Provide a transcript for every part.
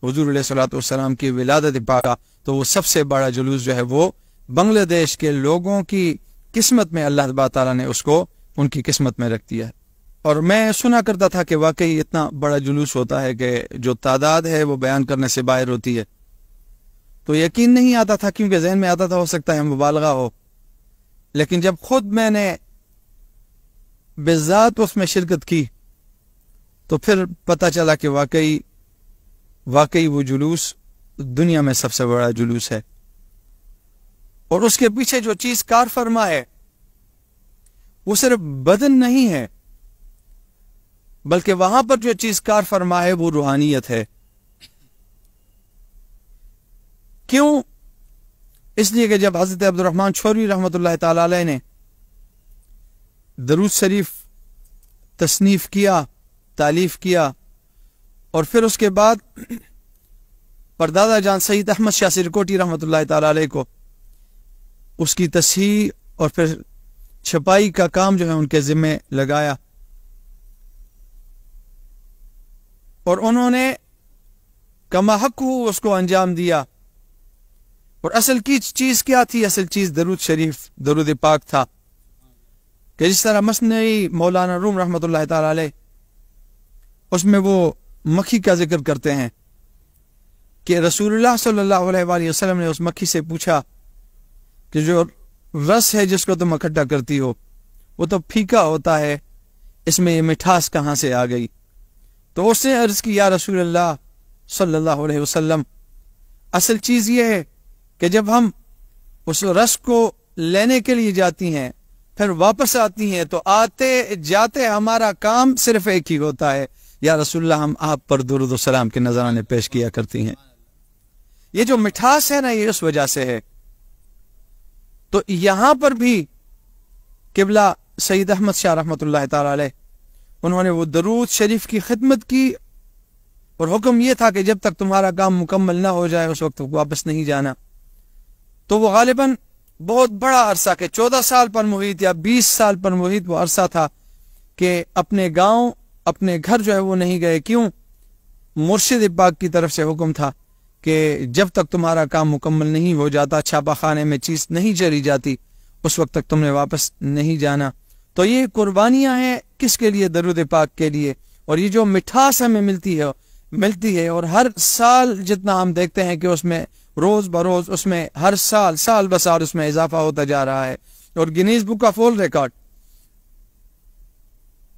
حضور علیہ الصلوۃ والسلام کی ولادت پاک کا، تو وہ سب سے بڑا جلوس جو ہے وہ بنگلہ دیش کے لوگوں کی قسمت میں اللہ تعالیٰ نے اس کو ان کی قسمت میں رکھ دیا ہے۔ اور میں سنا کرتا تھا کہ واقعی اتنا بڑا جلوس ہوتا ہے کہ جو تعداد ہے وہ بیان کرنے سے باہر ہوتی ہے، تو یقین نہیں آتا تھا، کیونکہ ذہن میں آتا تھا ہو سکتا ہے مبالغہ ہو، لیکن جب خود میں نے بذات اس میں شرکت کی تو پھر پتہ چلا کہ واقعی وہ جلوس دنیا میں سب سے بڑا جلوس ہے۔ اور اس کے پیچھے جو چیز کار فرما ہے وہ صرف بدن نہیں ہے، بلکہ وہاں پر جو چیز کار فرما ہے وہ روحانیت ہے۔ کیوں؟ اس لیے کہ جب حضرت عبد الرحمن چھوری رحمۃ اللہ تعالی علیہ نے درود شریف تصنیف کیا، تالیف کیا، اور پھر اس کے بعد پردادا جان سید احمد شاہ سرکوٹی رحمۃ اللہ تعالی علیہ کو اس کی تصحیح اور پھر چھپائی کا کام جو ہے ان کے ذمہ لگایا، اور انہوں نے کما حق ہو اس کو انجام دیا۔ اور اصل کی چیز کیا تھی؟ اصل چیز درود شریف، درود پاک تھا، کہ جس طرح مثنوی مولانا روم رحمۃ اللہ تعالی علیہ اس میں وہ مکھی کا ذکر کرتے ہیں کہ رسول اللہ صلی اللہ علیہ وآلہ وسلم نے اس مکھی سے پوچھا کہ جو رس ہے جس کو تم اکٹھا کرتی ہو وہ تو پھیکا ہوتا ہے، اس میں یہ مٹھاس کہاں سے آ گئی؟ تو اس نے عرض کی یا رسول اللہ صلی اللہ علیہ وسلم، اصل چیز یہ ہے کہ جب ہم اس رس کو لینے کے لیے جاتی ہیں پھر واپس آتی ہیں تو آتے جاتے ہمارا کام صرف ایک ہی ہوتا ہے، یا رسول اللہ ہم آپ پر درود و سلام کے نذرانے پیش کیا کرتی ہیں۔ یہ جو مٹھاس ہے نا، یہ اس وجہ سے ہے۔ تو یہاں پر بھی قبلہ سید احمد شاہ رحمۃ اللہ تعالی علیہ انہوں نے وہ درود شریف کی خدمت کی، اور حکم یہ تھا کہ جب تک تمہارا کام مکمل نہ ہو جائے اس وقت تک واپس نہیں جانا۔ تو وہ غالباً بہت بڑا عرصہ کہ 14 سال پر محیط یا 20 سال پر محیط وہ عرصہ تھا کہ اپنے گاؤں اپنے گھر جو ہے وہ نہیں گئے۔ کیوں؟ مرشد پاک کی طرف سے حکم تھا کہ جب تک تمہارا کام مکمل نہیں ہو جاتا، چھاپا خانے میں چیز نہیں چلی جاتی، اس وقت تک تم نے واپس نہیں جانا۔ تو یہ قربانیاں ہیں کس کے لیے؟ درود پاک کے لیے۔ اور یہ جو مٹھاس ہمیں ملتی ہے اور ہر سال جتنا ہم دیکھتے ہیں کہ اس میں روز بروز اس میں ہر سال بسال اس میں اضافہ ہوتا جا رہا ہے، اور Guinness book of world record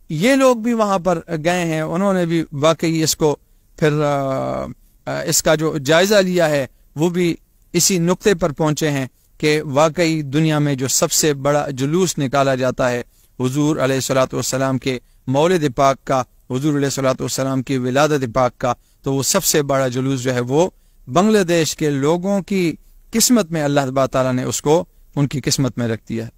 یہ لوگ بھی وہاں پر گئے ہیں، انہوں نے بھی واقعی اس کو پھر اس کا جو جائزہ لیا ہے وہ بھی اسی نقطے پر پہنچے ہیں کہ واقعی دنیا میں جو سب سے بڑا جلوس نکالا جاتا ہے حضور علیہ الصلوۃ والسلام کے مولد پاک کا، حضور علیہ الصلوۃ والسلام کی ولادت پاک کا، تو وہ سب سے بڑا جلوس جو ہے وہ بنگلہ دیش کے لوگوں کی قسمت میں اللہ تعالیٰ نے اس کو ان کی قسمت میں رکھ دیا ہے۔